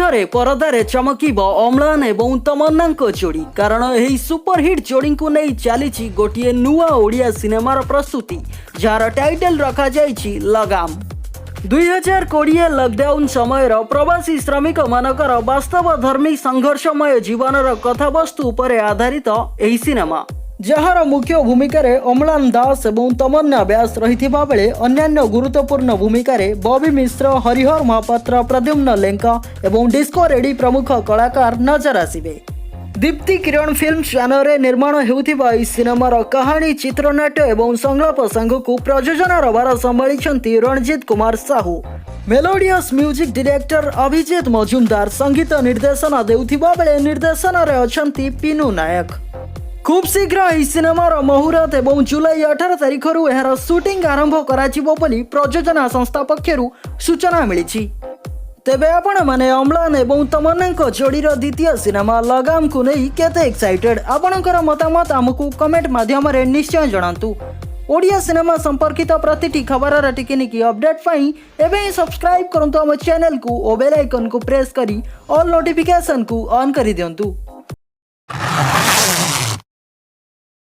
ଥରେ ପରଦାରେ ଚମକିବ ଅମ୍ଳାନ ଏବଂ ତମନ୍ନାଙ୍କ ଯୋଡ଼ି କାରଣ ଏହି ସୁପରହିଟ୍ ଯୋଡ଼ିଙ୍କୁ ନେଇ ଚାଲିଛି ଗୋଟିଏ ନୂଆ ଓଡ଼ିଆ ସିନେମାର ପ୍ରସ୍ତୁତି ଯାହାର ଟାଇଟଲ ରଖାଯାଇଛି ଲଗାମ। 2020 ଲକଡାଉନ ସମୟର ପ୍ରବାସୀ ଶ୍ରମିକମାନଙ୍କର ବାସ୍ତବଧର୍ମୀ ସଂଘର୍ଷମୟ ଜୀବନର କଥାବସ୍ତୁ ଉପରେ ଆଧାରିତ ଏହି ସିନେମା, ଯାହାର ମୁଖ୍ୟ ଭୂମିକାରେ ଅମ୍ଲାନ ଦାସ ଏବଂ ତମନ୍ନା ବ୍ୟାସ ରହିଥିବା ବେଳେ ଅନ୍ୟାନ୍ୟ ଗୁରୁତ୍ୱପୂର୍ଣ୍ଣ ଭୂମିକାରେ ବବି ମିଶ୍ର, ହରିହର ମହାପାତ୍ର, ପ୍ରଦ୍ୟୁମ୍ନ ଲେଙ୍କା ଏବଂ ଡିସ୍କୋ ରେଡ୍ଡି ପ୍ରମୁଖ କଳାକାର ନଜର ଆସିବେ। ଦୀପ୍ତି କିରଣ ଫିଲ୍ମସ୍ ବ୍ୟାନରରେ ନିର୍ମାଣ ହେଉଥିବା ଏହି ସିନେମାର କାହାଣୀ, ଚିତ୍ରନାଟ୍ୟ ଏବଂ ସଂଳାପ ସାଙ୍ଗକୁ ପ୍ରଯୋଜନାର ଭାର ସମ୍ଭାଳିଛନ୍ତି Ranjit Kumar Sahu. Melodious music director Abhijit Majumdar ସଙ୍ଗୀତ ନିର୍ଦ୍ଦେଶନା ଦେଉଥିବା ବେଳେ ନିର୍ଦ୍ଦେଶନାରେ ଅଛନ୍ତି ପିନୁ ନାୟକ। खूब शीघ्र ଏହି ସିନେମାର ମୁହୂର୍ତ୍ତ ଏବଂ ଜୁଲାଇ 18 ତାରିଖରୁ ଏହାର ସୁଟିଂ ଆରମ୍ଭ କରାଯିବ ବୋଲି ପ୍ରଯୋଜନା ସଂସ୍ଥା ପକ୍ଷରୁ ସୂଚନା ମିଳିଛି। ତେବେ ଆପଣମାନେ ଅମ୍ଳାନ ଏବଂ ତମନ୍ନାଙ୍କ ଯୋଡ଼ିର ଦ୍ୱିତୀୟ ସିନେମା ଲଗାମକୁ ନେଇ କେତେ ଏକ୍ସାଇଟେଡ୍? ଆପଣଙ୍କର ମତାମତ ଆମକୁ କମେଣ୍ଟ ମାଧ୍ୟମରେ ନିଶ୍ଚୟ ଜଣାନ୍ତୁ। ଓଡ଼ିଆ ସିନେମା ସମ୍ପର୍କିତ ପ୍ରତିଟି ଖବରର ଟିକିନିକି ଅପଡେଟ୍ ପାଇଁ ଏବେ ହିଁ ସବସ୍କ୍ରାଇବ୍ କରନ୍ତୁ ଆମ ଚ୍ୟାନେଲକୁ ଓ ବେଲ୍ ଆଇକନକୁ ପ୍ରେସ୍ କରି ଅଲ୍ ନୋଟିଫିକେସନକୁ ଅନ୍ କରିଦିଅନ୍ତୁ।